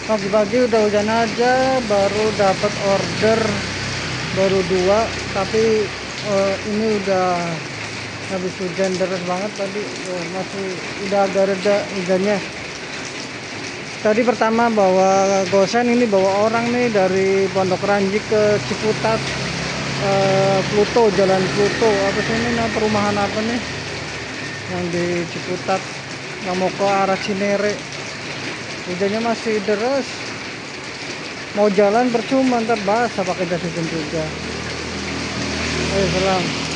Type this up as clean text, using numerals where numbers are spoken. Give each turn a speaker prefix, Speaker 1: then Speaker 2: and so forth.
Speaker 1: Pagi-pagi udah hujan aja, baru dapat order baru 2, tapi ini udah habis hujan deras banget tadi. Masih udah agak reda hujannya. Tadi pertama bawa gosen, ini bawa orang nih dari Pondok Ranji ke Ciputat, Pluto, Jalan Pluto. Apa sih ini perumahan apa nih yang di Ciputat, yang mau ke arah Cinere. Hujannya masih deras, mau jalan percuma, ntar basah pakai jas hujan juga. Ayo selam.